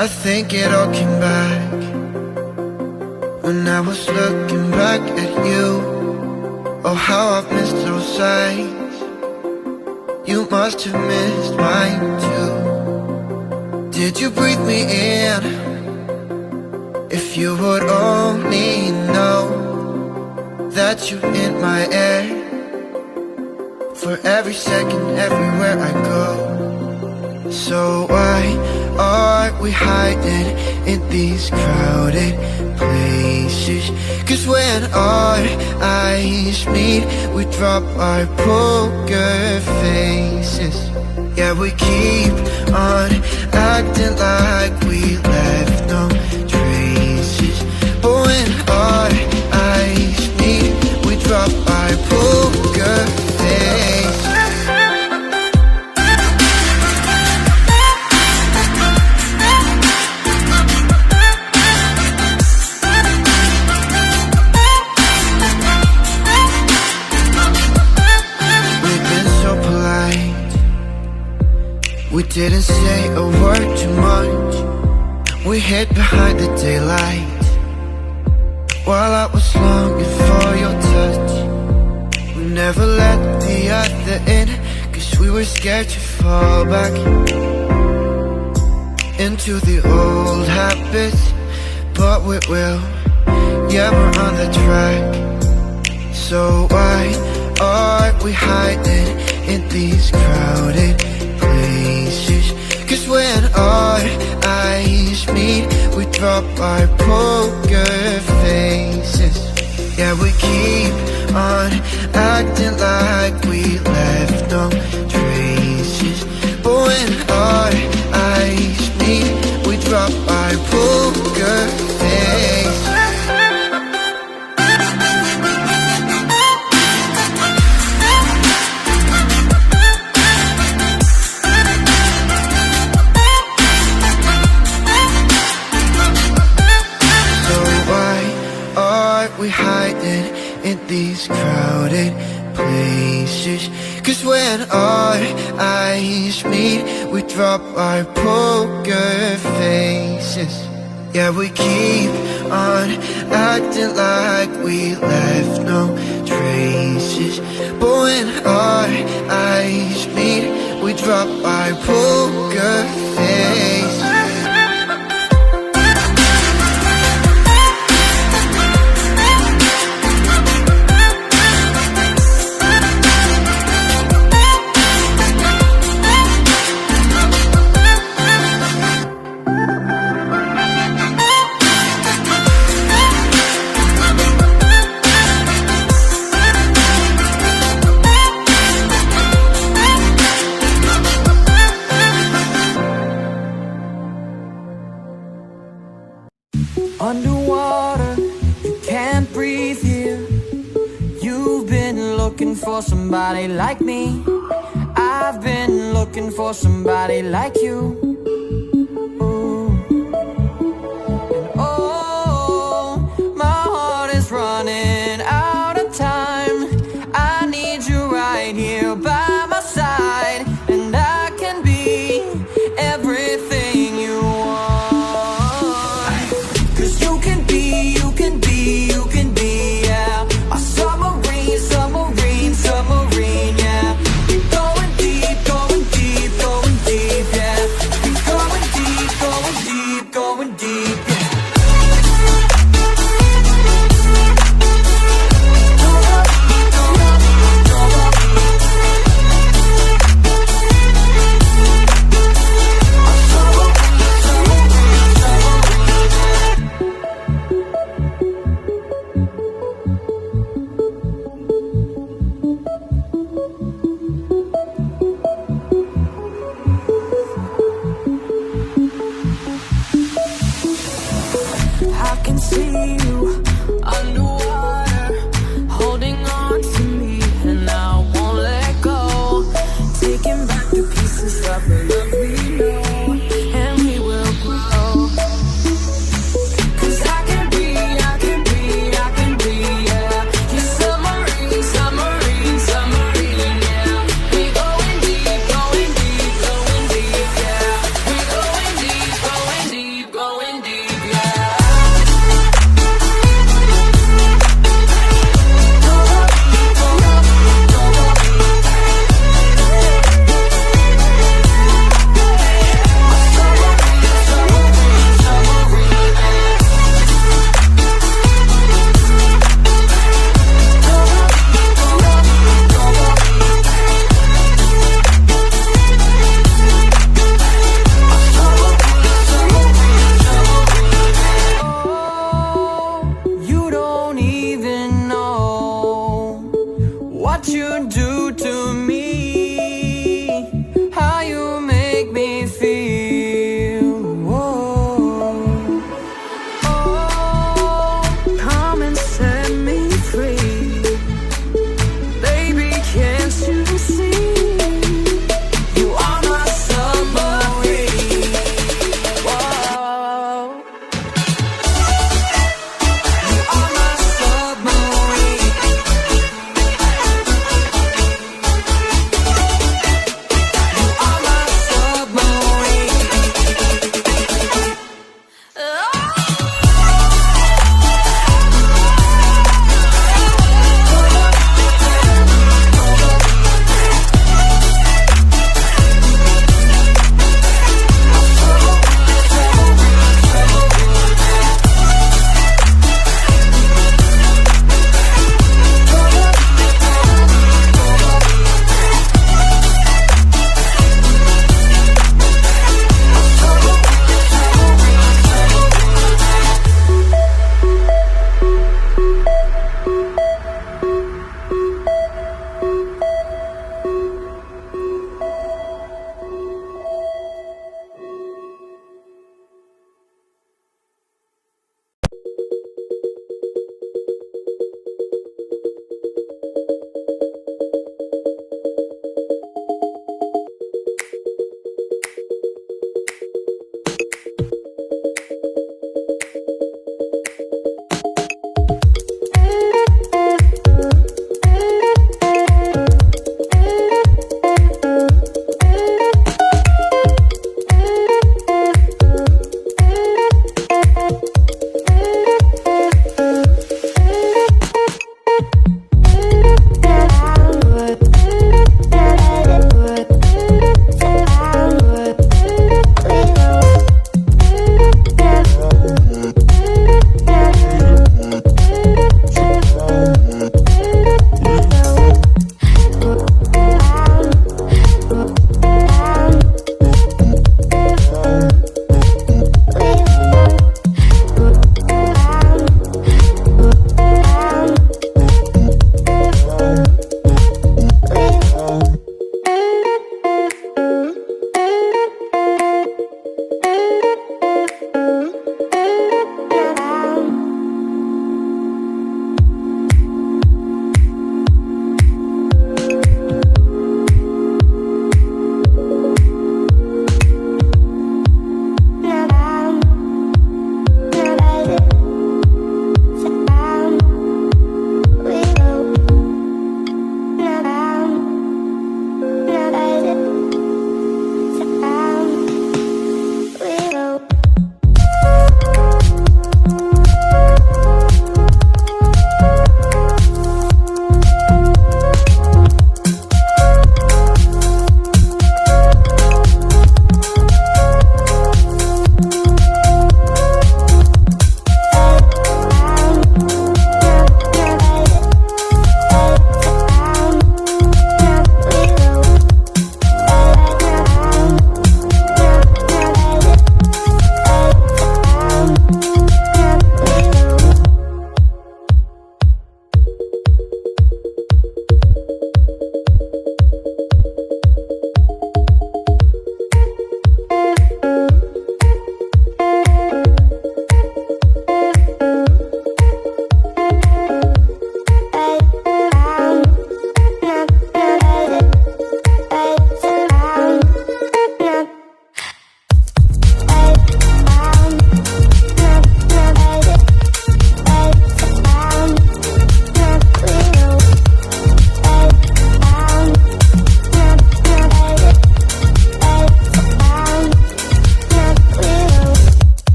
I think it all came back when I was looking back at you. Oh, how I've missed those sights. You must have missed mine too. Did you breathe me in? If you would only know that you're in my air, for every second, everywhere I go. So why are we hiding in these crowded places? 'Cause when our eyes meet, we drop our poker faces. Yeah, we keep on acting like we left no traces. But when our eyes meet, we drop our poker faces. We didn't say a word too much. We hid behind the daylight while I was longing for your touch. We never let the other in, 'cause we were scared to fall back into the old habits. But we will, yeah, we're on the track. So why are we hiding in these crowded places? 'Cause when our eyes meet, we drop our poker faces. Yeah, we keep on acting like we left no traces. But when our eyes meet, we drop our poker faces. We hiding in these crowded places. 'Cause when our eyes meet, we drop our poker faces. Yeah, we keep on acting like we left no traces. But when our eyes meet, we drop our poker faces. Underwater, you can't breathe here. You've been looking for somebody like me. I've been looking for somebody like you. Ooh. And oh, my heart is running out of time. I need you right here by my side, and I can be everything you want. 'Cause you can be, yeah, a submarine, yeah. We're going deep, yeah. We're going deep, yeah. I can see you